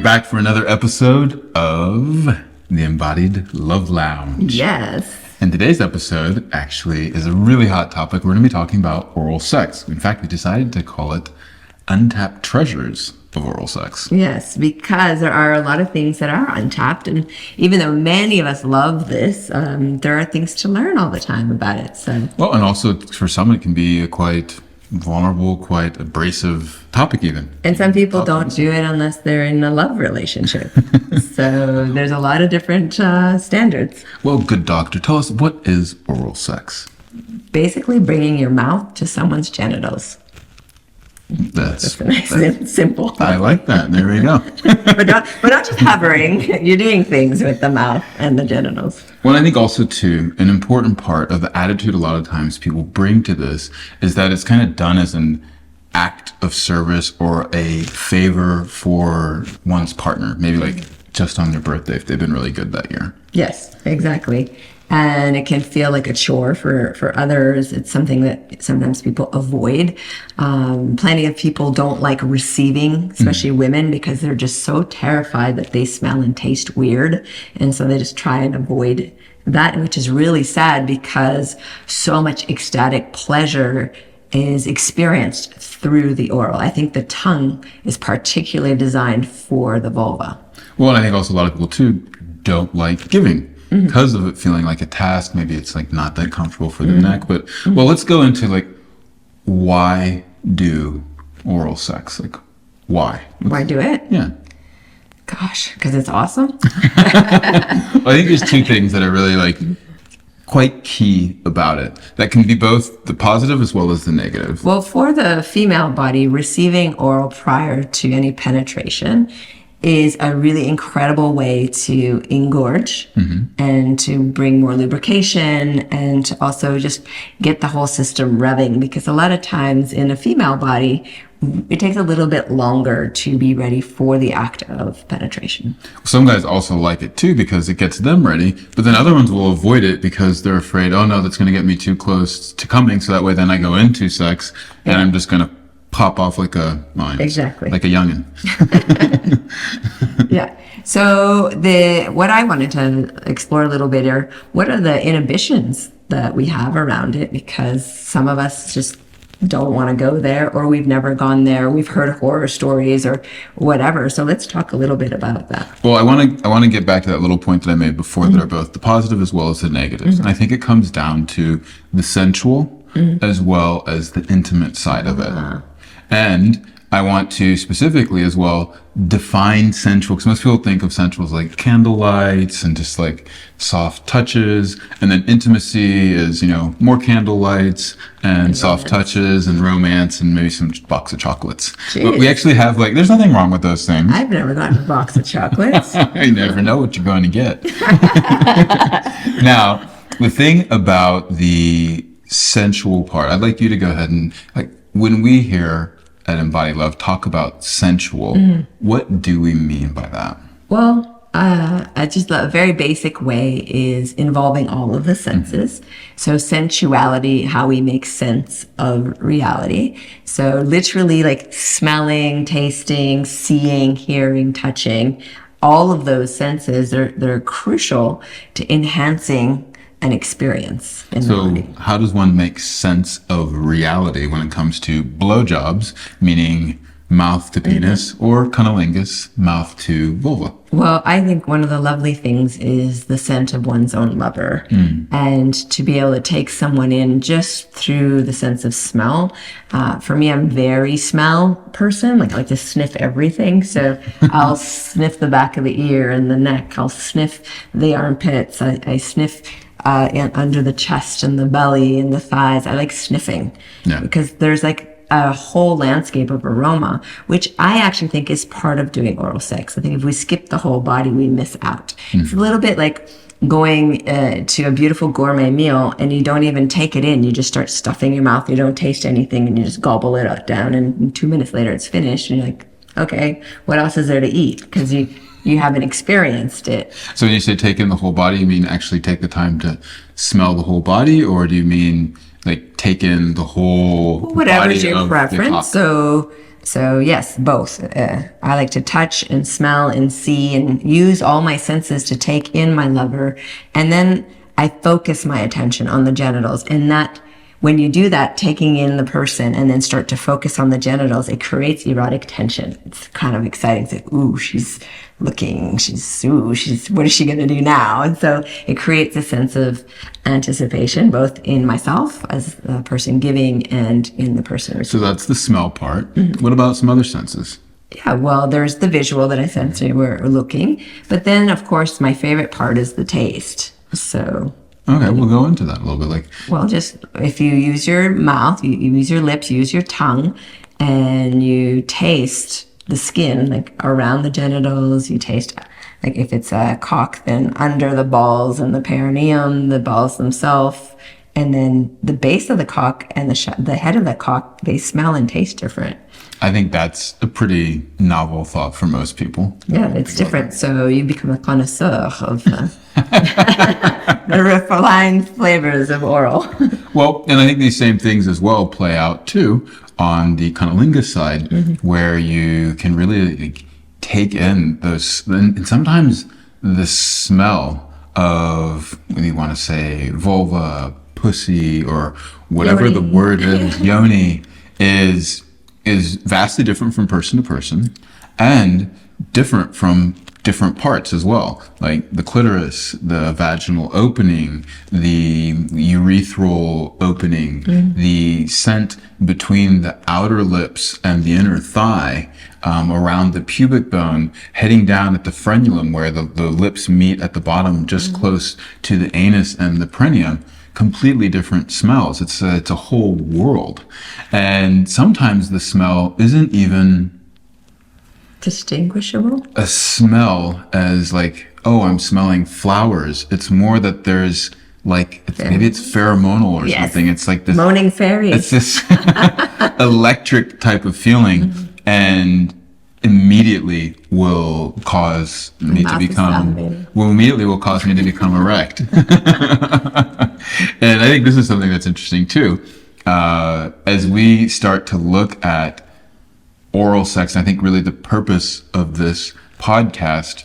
back for another episode of the Embodied Love Lounge. Yes. And today's episode actually is a really hot topic. We're going to be talking about oral sex. In fact, we decided to call it Untapped Treasures of Oral Sex. Yes, because there are a lot of things that are untapped. And even though many of us love this, there are things to learn all the time about it. So, Well, and also for some, it can be a quite vulnerable, quite abrasive topic even. and some people don't do it unless they're in a love relationship. So there's a lot of different standards. Well, good doctor, tell us, what is oral sex? Basically bringing your mouth to someone's genitals. That's Nice and simple. I like that. There we go. but not just hovering. You're doing things with the mouth and the genitals. Well, I think also too, an important part of the attitude a lot of times people bring to this is that it's kind of done as an act of service or a favor for one's partner. Maybe like just on their birthday if they've been really good that year. Yes, exactly. And it can feel like a chore for others. It's something that sometimes people avoid. Plenty of people don't like receiving, especially women, because they're just so terrified that they smell and taste weird. And so they just try and avoid that, which is really sad because so much ecstatic pleasure is experienced through the oral. I think the tongue is particularly designed for the vulva. Well, and I think also a lot of people too don't like giving. Because of it feeling like a task, maybe it's like not that comfortable for the neck. But well, let's go into like, why do oral sex? Like, why? Why do it? Yeah. Gosh, because it's awesome. Well, I think there's two things that are really like quite key about it. That can be both the positive as well as the negative. Well, for the female body, receiving oral prior to any penetration is a really incredible way to engorge and to bring more lubrication and to also just get the whole system revving, because a lot of times in a female body, it takes a little bit longer to be ready for the act of penetration. Some guys also like it too because it gets them ready, but then other ones will avoid it because they're afraid, oh no, that's going to get me too close to coming, so that way then I go into sex and I'm just going to pop off like a Exactly. like a youngin. Yeah. So what I wanted to explore a little bit are what are the inhibitions that we have around it, because some of us just don't want to go there, or we've never gone there. We've heard horror stories or whatever. So let's talk a little bit about that. Well, I want to get back to that little point that I made before that are both the positive as well as the negatives. And I think it comes down to the sensual as well as the intimate side of it. And I want to specifically as well define sensual, because most people think of sensual as like candle lights and just like soft touches, and then intimacy is, you know, more candle lights and soft touches and romance and maybe some box of chocolates. Jeez. But we actually have like, there's nothing wrong with those things. I've never gotten a box of chocolates. You never know what you're going to get. Now, the thing about the sensual part, I'd like you to go ahead and, like, when we hear at Embodied Love talk about sensual, what do we mean by that? Well, just a very basic way is involving all of the senses. So sensuality, how we make sense of reality. So literally like smelling, tasting, seeing, hearing, touching, all of those senses, they're crucial to enhancing an experience in the body. So how does one make sense of reality when it comes to blowjobs, meaning mouth to penis, or cunnilingus, mouth to vulva? Well, I think one of the lovely things is the scent of one's own lover, and to be able to take someone in just through the sense of smell. For me, I'm a very smell person. Like I like to sniff everything. So I'll sniff the back of the ear and the neck. I'll sniff the armpits. I sniff under the chest and the belly and the thighs. I like sniffing because there's like a whole landscape of aroma, which I actually think is part of doing oral sex. I think if we skip the whole body, we miss out. It's a little bit like going to a beautiful gourmet meal and you don't even take it in. You just start stuffing your mouth. You don't taste anything and you just gobble it down. And 2 minutes later, it's finished. And you're like, okay, what else is there to eat? Because you haven't experienced it. So when you say take in the whole body, you mean actually take the time to smell the whole body, or do you mean like take in the whole Whatever's body your of the preference. cock? So So yes, both. I like to touch and smell and see and use all my senses to take in my lover. And then I focus my attention on the genitals. And that, when you do that, taking in the person and then start to focus on the genitals, it creates erotic tension. It's kind of exciting. It's like, ooh, she's looking, what is she going to do now? And so it creates a sense of anticipation, both in myself as the person giving and in the person receiving. So that's the smell part. What about some other senses? Yeah, well, there's the visual that I said, so we're looking. But then, of course, my favorite part is the taste. So... Okay, we'll go into that a little bit. Well, just if you use your mouth, you use your lips, you use your tongue, and you taste the skin, like around the genitals, you taste, like if it's a cock, then under the balls and the perineum, the balls themselves, and then the base of the cock and the head of the cock, they smell and taste different. I think that's a pretty novel thought for most people. Yeah, it's different. So you become a connoisseur of the refined flavors of oral. Well, and I think these same things as well play out too on the cunnilingus side, where you can really take in those, and sometimes the smell of, when you want to say vulva, pussy, or whatever Yoni. the word is, yoni, is vastly different from person to person and different from different parts as well. Like the clitoris, the vaginal opening, the urethral opening, the scent between the outer lips and the inner thigh, around the pubic bone, heading down at the frenulum where the lips meet at the bottom, just close to the anus and the perineum. Completely different smells. It's a whole world. And sometimes the smell isn't even Distinguishable? a smell as like, oh, I'm smelling flowers. It's more that there's like, maybe it's pheromonal or something. It's like this moaning fairies. It's this electric type of feeling, and immediately will cause me to become erect. And I think this is something that's interesting too. As we start to look at oral sex, I think really the purpose of this podcast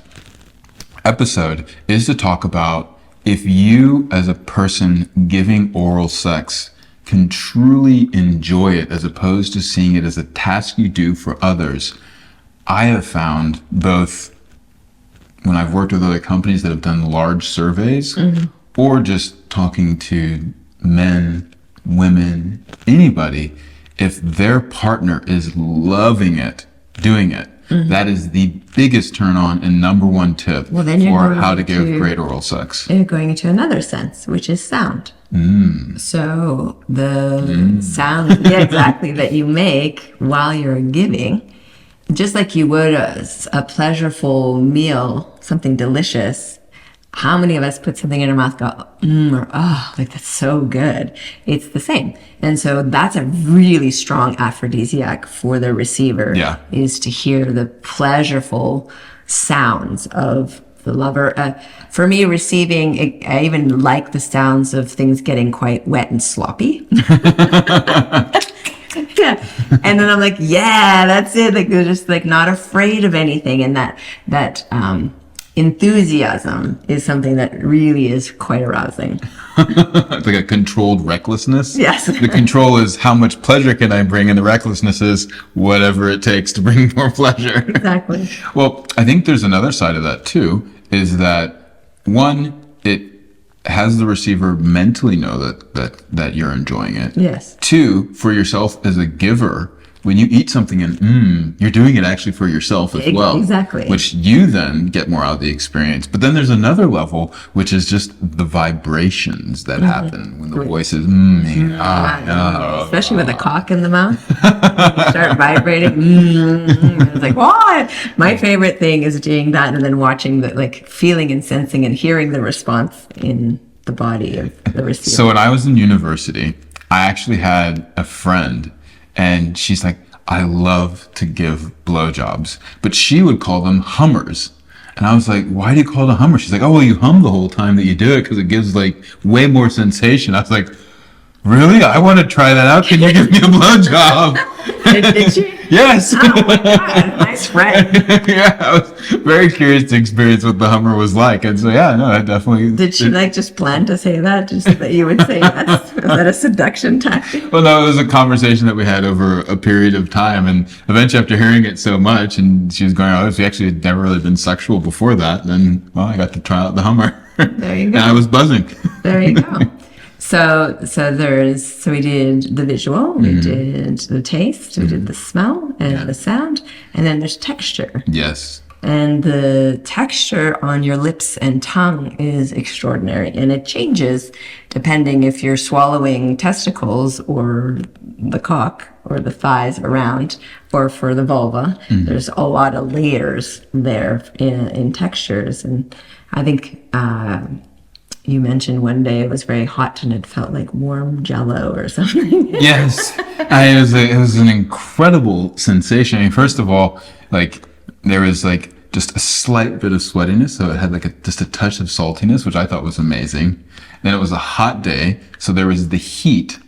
episode is to talk about, if you as a person giving oral sex can truly enjoy it as opposed to seeing it as a task you do for others. I have found, both when I've worked with other companies that have done large surveys, or just talking to men, women, anybody, if their partner is loving it, doing it, that is the biggest turn on and number one tip for how to give great oral sex. You're going into another sense, which is sound. So the sound, exactly, that you make while you're giving, just like you would a pleasureful meal, something delicious. How many of us put something in our mouth, go, or oh, like that's so good. It's the same. And so that's a really strong aphrodisiac for the receiver, is to hear the pleasureful sounds of the lover. For me, receiving, I even like the sounds of things getting quite wet and sloppy. Yeah. And then I'm like, yeah, that's it. Like they're just like not afraid of anything. And that enthusiasm is something that really is quite arousing. It's like a controlled recklessness. Yes. The control is how much pleasure can I bring, and the recklessness is whatever it takes to bring more pleasure. Exactly. Well, I think there's another side of that too, is that one, it has the receiver mentally know that you're enjoying it. Yes. Two, for yourself as a giver, when you eat something and you're doing it actually for yourself as well. Exactly. Which you then get more out of the experience. But then there's another level, which is just the vibrations that happen when the voice is especially with a cock in the mouth. Start vibrating. It's like, what? My favorite thing is doing that and then watching the, like, feeling and sensing and hearing the response in the body of the receiver. So when I was in university, I actually had a friend, and she's like, I love to give blowjobs, but she would call them hummers. And I was like, why do you call it a hummer? She's like, oh, well, you hum the whole time that you do it because it gives like way more sensation. I was like, Really? I want to try that out. Can you give me a blowjob? Did she? Yes. Oh my God, nice friend. Yeah, I was very curious to experience what the Hummer was like. And so, yeah, no, I definitely... Did she like just plan to say that, just that you would say yes? Was that a seduction tactic? Well, no, it was a conversation that we had over a period of time. And eventually, after hearing it so much, and she was going, oh, she actually had never really been sexual before that, then, well, I got to try out the Hummer. There you go. And I was buzzing. There you go. So we did the visual, we did the taste, we did the smell and the sound, and then there's texture. Yes. And the texture on your lips and tongue is extraordinary, and it changes depending if you're swallowing testicles or the cock or the thighs around, or for the vulva. There's a lot of layers there in textures, and I think you mentioned one day it was very hot and it felt like warm jello or something. Yes. It was an incredible sensation. I mean, first of all, like, there was like just a slight bit of sweatiness, so it had like just a touch of saltiness, which I thought was amazing. Then it was a hot day, so there was the heat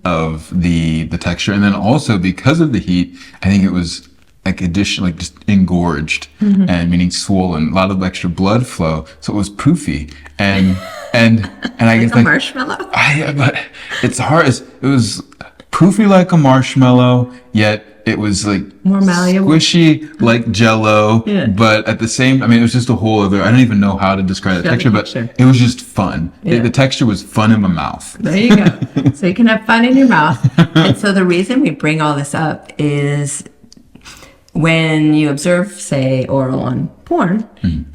of the texture, and then also because of the heat, I think it was like just engorged, and meaning swollen, a lot of extra blood flow, so it was poofy, and I guess Like a marshmallow. but it's hard. It was poofy like a marshmallow, yet it was like More malleable. squishy like Jello. Yeah. But at the same, I mean, it was just a whole other. I don't even know how to describe the texture, but it was just fun. Yeah. The texture was fun in my mouth. There you go. So you can have fun in your mouth. And so the reason we bring all this up is when you observe, say, oral on porn.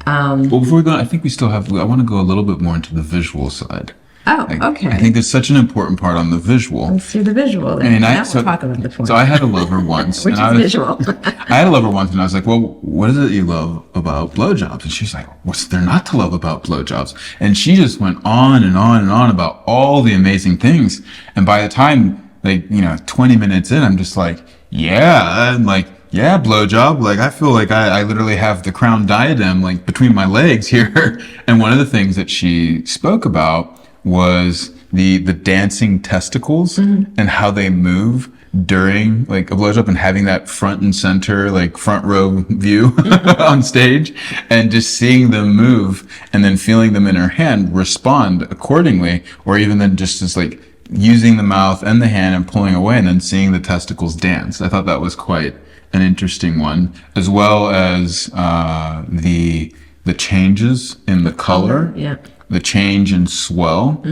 Well, before we go, I think I want to go a little bit more into the visual side. Oh, okay. I think there's such an important part on the visual. Let's do the visual then. And Now we'll talk about the porn. So I had a lover once. Which and is visual. I had a lover once, and I was like, well, what is it you love about blowjobs? And she's like, what's there not to love about blowjobs? And she just went on and on and on about all the amazing things. And by the time, 20 minutes in, I'm just like, yeah, blowjob. Like, I feel like I literally have the crown diadem, like, between my legs here. And one of the things that she spoke about was the dancing testicles and how they move during like a blowjob, and having that front and center, like front row view on stage, and just seeing them move and then feeling them in her hand respond accordingly, or even then just as like using the mouth and the hand and pulling away and then seeing the testicles dance. I thought that was quite an interesting one, as well as the changes in the color. Yeah. The change in swell.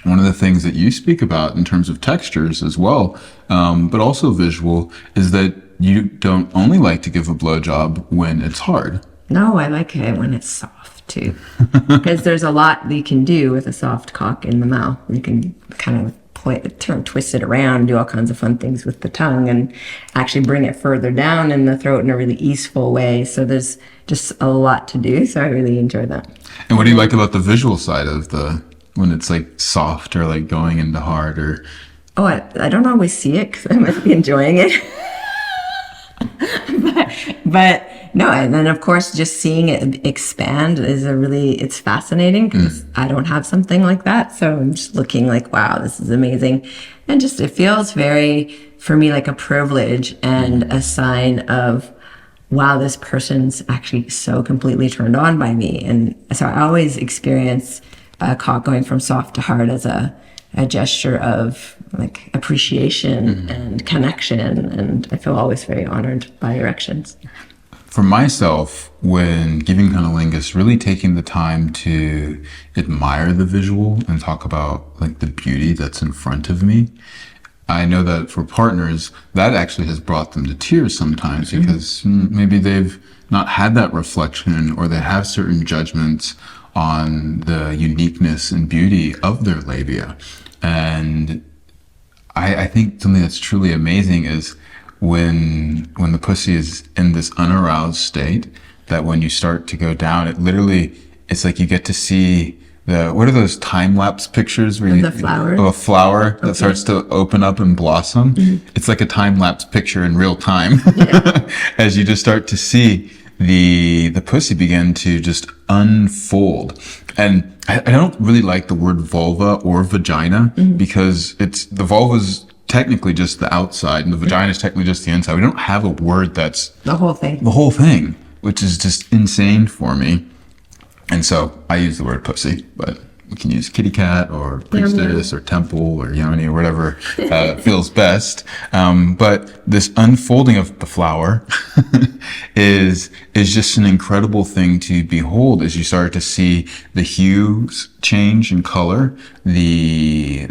One of the things that you speak about in terms of textures as well, but also visual, is that you don't only like to give a blowjob when it's hard. No, I like it when it's soft too, because there's a lot that you can do with a soft cock in the mouth. You can kind of twist it around, do all kinds of fun things with the tongue, and actually bring it further down in the throat in a really easeful way. So there's just a lot to do. So I really enjoy that. And what do you like about the visual side of when it's like soft or like going into hard or? Oh, I don't always see it because I must be enjoying it. but no, and then of course just seeing it expand is it's fascinating because I don't have something like that. So I'm just looking like, wow, this is amazing. And just, it feels very, for me, like a privilege and a sign of, wow, this person's actually so completely turned on by me. And so I always experience a cock going from soft to hard as a gesture of like appreciation and connection. And I feel always very honored by erections. For myself, when giving cunnilingus, really taking the time to admire the visual and talk about like the beauty that's in front of me, I know that for partners, that actually has brought them to tears sometimes because maybe they've not had that reflection, or they have certain judgments on the uniqueness and beauty of their labia. And I think something that's truly amazing is when the pussy is in this unaroused state, that when you start to go down, it's like you get to see what are those time-lapse pictures where the flowers? Of a flower that starts to open up and blossom. It's like a time-lapse picture in real time as you just start to see the pussy begin to just unfold. And I don't really like the word vulva or vagina because the vulva's technically just the outside and the vagina is technically just the inside. We don't have a word that's The whole thing. the whole thing, which is just insane for me. And so I use the word pussy, but we can use kitty cat or priestess or temple or yoni or whatever feels best. But this unfolding of the flower is just an incredible thing to behold as you start to see the hues change in color, the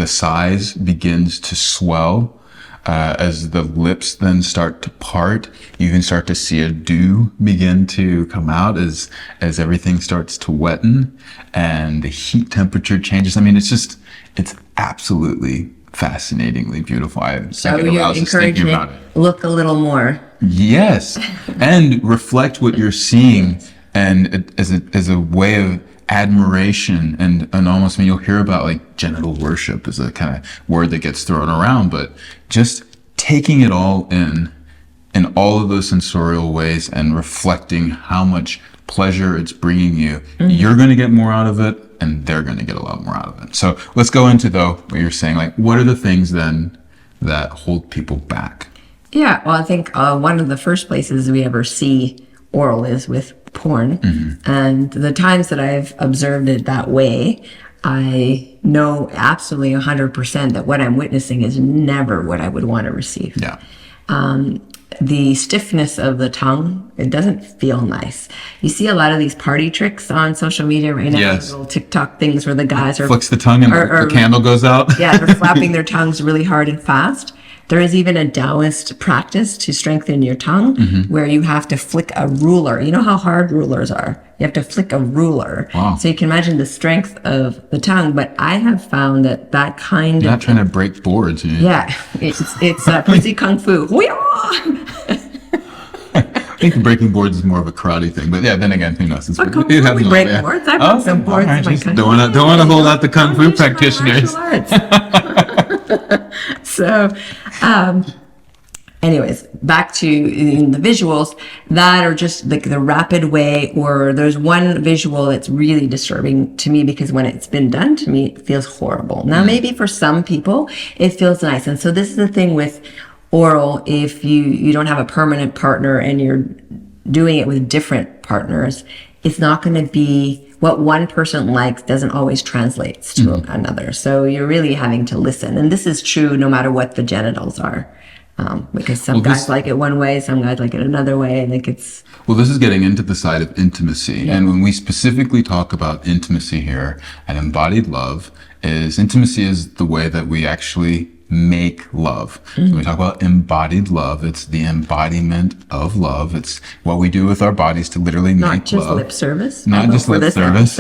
size begins to swell. As the lips then start to part, you can start to see a dew begin to come out as everything starts to wetten and the heat temperature changes. I mean, it's absolutely fascinatingly beautiful. I was you're just thinking about it. Look a little more. Yes, and reflect what you're seeing, and as a way of admiration and almost, you'll hear about like genital worship is a kind of word that gets thrown around, but just taking it all in all of those sensorial ways and reflecting how much pleasure it's bringing you. You're going to get more out of it and they're going to get a lot more out of it. So let's go into though what you're saying, like what are the things then that hold people back? Yeah, well, I think one of the first places we ever see oral is with porn. And the times that I've observed it that way, I know absolutely 100% that what I'm witnessing is never what I would want to receive. Yeah. The stiffness of the tongue, it doesn't feel nice. You see a lot of these party tricks on social media right now. Yes. Little TikTok things where the guys are Flicks the tongue and the candle goes out. yeah, they're flapping their tongues really hard and fast. There is even a Taoist practice to strengthen your tongue where you have to flick a ruler. You know how hard rulers are? You have to flick a ruler. Wow. So you can imagine the strength of the tongue. But I have found that kind You're of... not trying to break boards. Yeah, it's pussy kung fu. I think breaking boards is more of a karate thing, but yeah, then again, who knows? We break boards. I broke some boards in my country. Don't want to hold out the kung fu practitioners. So, anyways, back to the visuals that are just like the rapid way, or there's one visual that's really disturbing to me because when it's been done to me, it feels horrible. Now, maybe for some people, it feels nice. And so this is the thing with oral. If you don't have a permanent partner and you're doing it with different partners, it's not going to be what one person likes doesn't always translate to another. So you're really having to listen. And this is true no matter what the genitals are. Because some guys like it one way, some guys like it another way. Like it's... Well, this is getting into the side of intimacy. Yeah. And when we specifically talk about intimacy here at Embodied Love, intimacy is the way that we actually make love. So we talk about embodied love. It's the embodiment of love. It's what we do with our bodies to literally make love. Not just lip service. Not just lip service.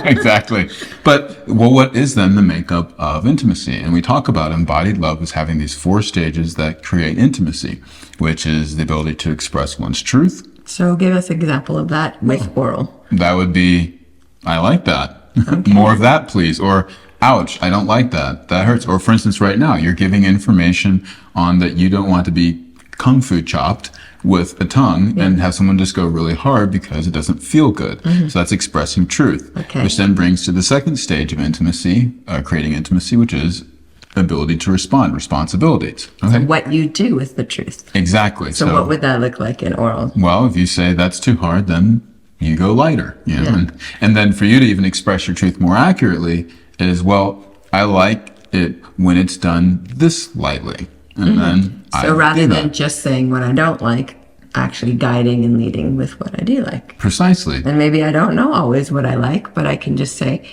Exactly. But what is then the makeup of intimacy? And we talk about embodied love as having these 4 stages that create intimacy, which is the ability to express one's truth. So give us an example of that with oral. That would be, I like that. Okay. More of that, please. Or, ouch, I don't like that. That hurts. Or for instance, right now, you're giving information on that you don't want to be kung fu chopped with a tongue and have someone just go really hard because it doesn't feel good. So that's expressing truth, which then brings to the second stage of intimacy, creating intimacy, which is ability to respond, responsibilities. Okay. So what you do with the truth. Exactly. So what would that look like in oral? Well, if you say that's too hard, then you go lighter, you know, and then for you to even express your truth more accurately is, well, I like it when it's done this lightly. And then so rather than just saying what I don't like, actually guiding and leading with what I do like. Precisely. And maybe I don't know always what I like, but I can just say,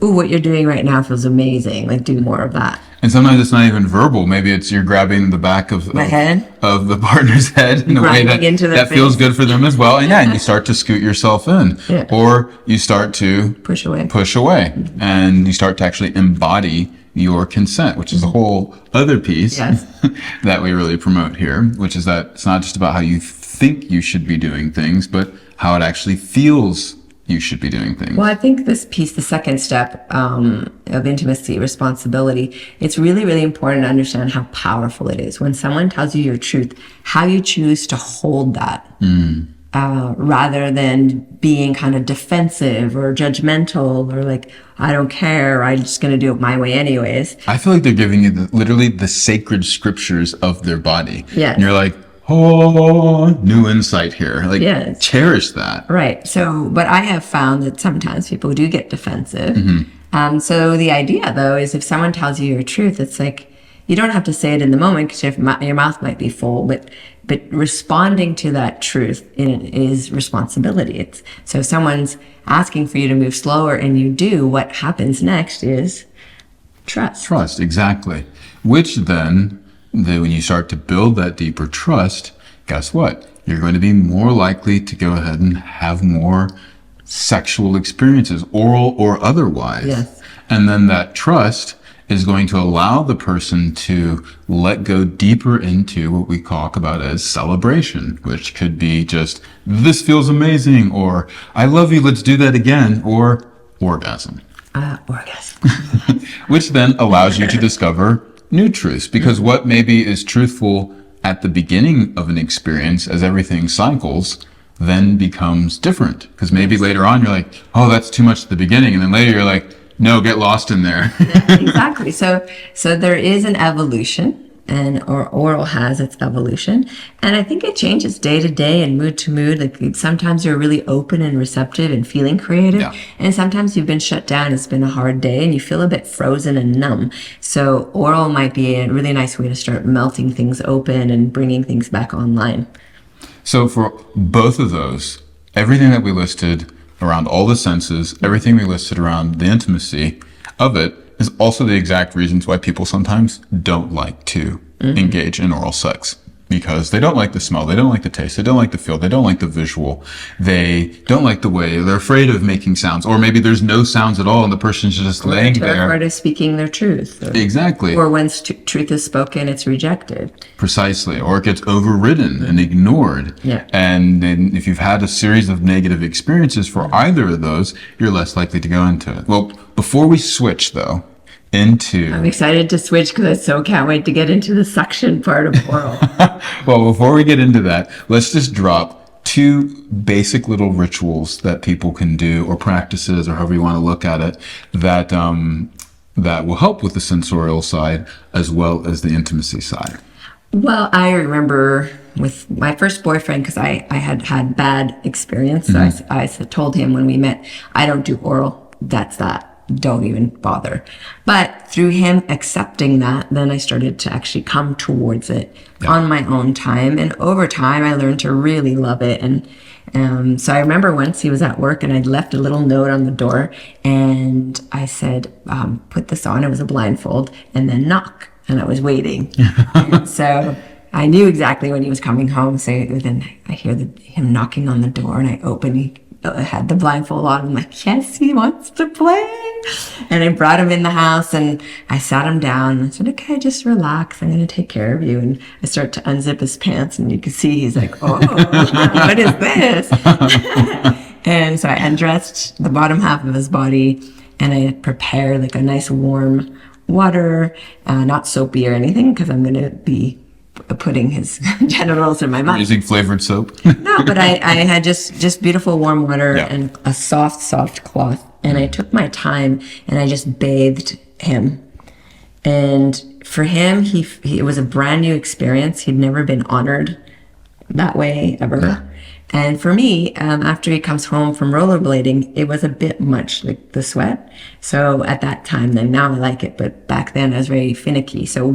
ooh, what you're doing right now feels amazing. Like, do more of that. And sometimes it's not even verbal. Maybe it's you're grabbing the back of the partner's head in a way that feels good for them as well. And and you start to scoot yourself in. Yeah. Or you start to push away. And you start to actually embody your consent, which is a whole other piece that we really promote here, which is that it's not just about how you think you should be doing things, but how it actually feels you should be doing things. Well, I think this piece, the second step of intimacy, responsibility, it's really, really important to understand how powerful it is. When someone tells you your truth, how you choose to hold that rather than being kind of defensive or judgmental or like, I don't care, I'm just going to do it my way anyways. I feel like they're giving you literally the sacred scriptures of their body. Yeah. And you're like, oh, new insight here. Like, Yes. cherish that. Right. So, but I have found that sometimes people do get defensive. So the idea, though, is if someone tells you your truth, it's like you don't have to say it in the moment because your mouth might be full, but responding to that truth is responsibility. So if someone's asking for you to move slower and you do, what happens next is trust. Trust, exactly. Which then when you start to build that deeper trust, guess what? You're going to be more likely to go ahead and have more sexual experiences, oral or otherwise. Yes. And then that trust is going to allow the person to let go deeper into what we talk about as celebration, which could be just, this feels amazing, or I love you, let's do that again, or orgasm. Orgasm. Which then allows you to discover new truths, because what maybe is truthful at the beginning of an experience as everything cycles then becomes different, because maybe later on you're like, oh, that's too much at the beginning, and then later you're like, no, get lost in there. Exactly. So there is an evolution, and oral has its evolution, and I think it changes day to day and mood to mood. Like sometimes you're really open and receptive and feeling creative, and sometimes you've been shut down. It's been a hard day and you feel a bit frozen and numb. So oral might be a really nice way to start melting things open and bringing things back online. So for both of those, everything that we listed around all the senses, everything we listed around the intimacy of it, is also the exact reasons why people sometimes don't like to engage in oral sex. Because they don't like the smell, they don't like the taste, they don't like the feel, they don't like the visual, they don't like the way, they're afraid of making sounds, or maybe there's no sounds at all and the person's just laying there. Terrified of speaking their truth. Exactly. Or when truth is spoken, it's rejected. Precisely. Or it gets overridden and ignored. Yeah. And then if you've had a series of negative experiences for either of those, you're less likely to go into it. Well, before we switch though, I'm excited to switch because I so can't wait to get into the suction part of oral. Well, before we get into that, let's just drop two basic little rituals that people can do, or practices, or however you want to look at it, that will help with the sensorial side as well as the intimacy side. Well, I remember with my first boyfriend, because I had bad experience. So I told him when we met, I don't do oral. That's that. Don't even bother. But through him accepting that, then I started to actually come towards it on my own time. And over time, I learned to really love it. And so I remember once he was at work and I'd left a little note on the door and I said, put this on. It was a blindfold, and then knock. And I was waiting. And so I knew exactly when he was coming home. So then I hear him knocking on the door, and I open. I had the blindfold on. I'm like, yes, he wants to play. And I brought him in the house and I sat him down and I said, okay, just relax. I'm going to take care of you. And I start to unzip his pants and you can see he's like, oh, what is this? And so I undressed the bottom half of his body and I prepared like a nice warm water, not soapy or anything, because I'm going to be putting his genitals in my mouth. Using flavored soap? No, but I had just beautiful warm water and a soft cloth. And I took my time and I just bathed him. And for him, it was a brand new experience. He'd never been honored that way ever. Yeah. And for me, after he comes home from rollerblading, it was a bit much, like the sweat. So at that time, then now I like it. But back then I was very finicky. So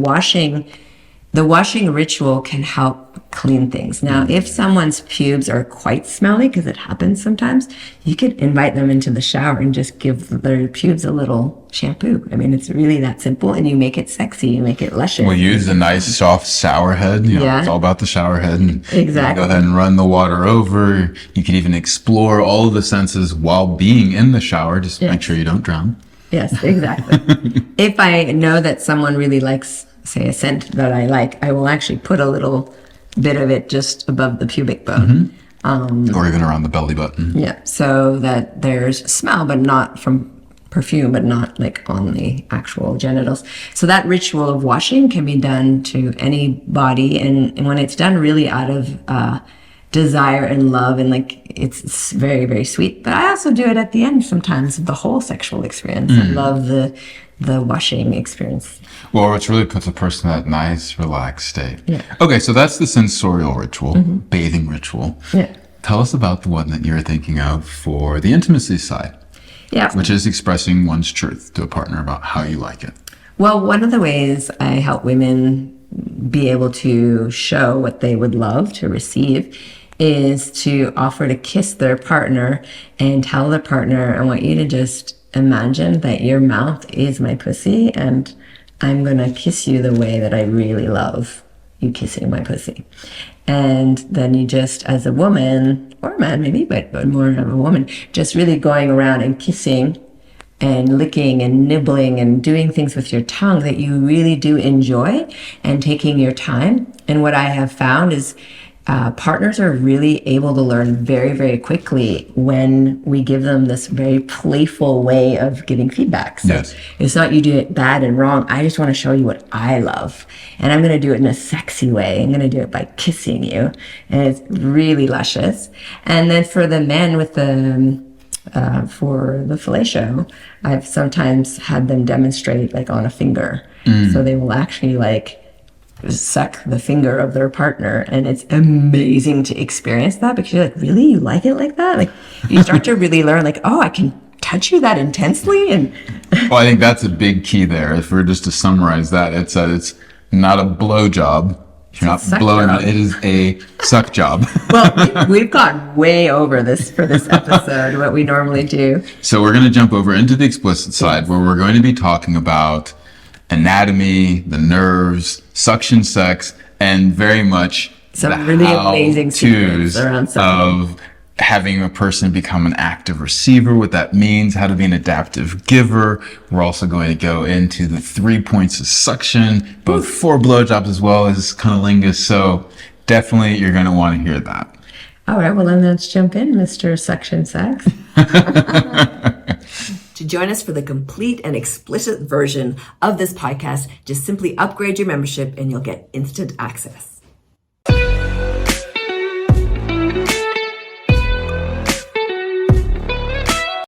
the washing ritual can help clean things. Now, if someone's pubes are quite smelly, because it happens sometimes, you could invite them into the shower and just give their pubes a little shampoo. I mean, it's really that simple, and you make it sexy, you make it luscious. We'll use a nice soft shower head. It's all about the shower head. And exactly. Go ahead and run the water over. You can even explore all of the senses while being in the shower. Just make sure you don't drown. Yes, exactly. If I know that someone really likes, say, a scent that I like, I will actually put a little bit of it just above the pubic bone. Or even around the belly button. Yeah, so that there's smell, but not from perfume, but not like on the actual genitals. So that ritual of washing can be done to any body, and when it's done really out of desire and love, and like it's very, very sweet. But I also do it at the end sometimes of the whole sexual experience. I love the washing experience. Well, which really puts a person in that nice, relaxed state. Yeah. Okay, so that's the sensorial ritual, bathing ritual. Yeah. Tell us about the one that you're thinking of for the intimacy side. Yeah. Which is expressing one's truth to a partner about how you like it. Well, one of the ways I help women be able to show what they would love to receive is to offer to kiss their partner and tell their partner, I want you to just imagine that your mouth is my pussy, and I'm going to kiss you the way that I really love you kissing my pussy. And then you just, as a woman, or a man maybe, but more of a woman, just really going around and kissing and licking and nibbling and doing things with your tongue that you really do enjoy, and taking your time. And what I have found is partners are really able to learn very, very quickly when we give them this very playful way of giving feedback. So yes. It's not you do it bad and wrong. I just want to show you what I love. And I'm going to do it in a sexy way. I'm going to do it by kissing you. And it's really luscious. And then for the men with for the fellatio, I've sometimes had them demonstrate like on a finger. So they will actually like suck the finger of their partner, and it's amazing to experience that, because you're like, really, you like it like that? Like you start to really learn like, oh, I can touch you that intensely. And well, I think that's a big key there. If we're just to summarize that, it's not a blow job. You're not blowing job. It is a suck job. Well, we've gone way over this for this episode, what we normally do. So we're going to jump over into the explicit side, where we're going to be talking about anatomy, the nerves, suction sex, and very much some really amazing secrets around suction. Of having a person become an active receiver, what that means, how to be an adaptive giver. We're also going to go into the 3 points of suction, both for blowjobs as well as cunnilingus. So definitely you're going to want to hear that. All right, well then let's jump in, Mr. Suction Sex. To join us for the complete and explicit version of this podcast, just simply upgrade your membership and you'll get instant access.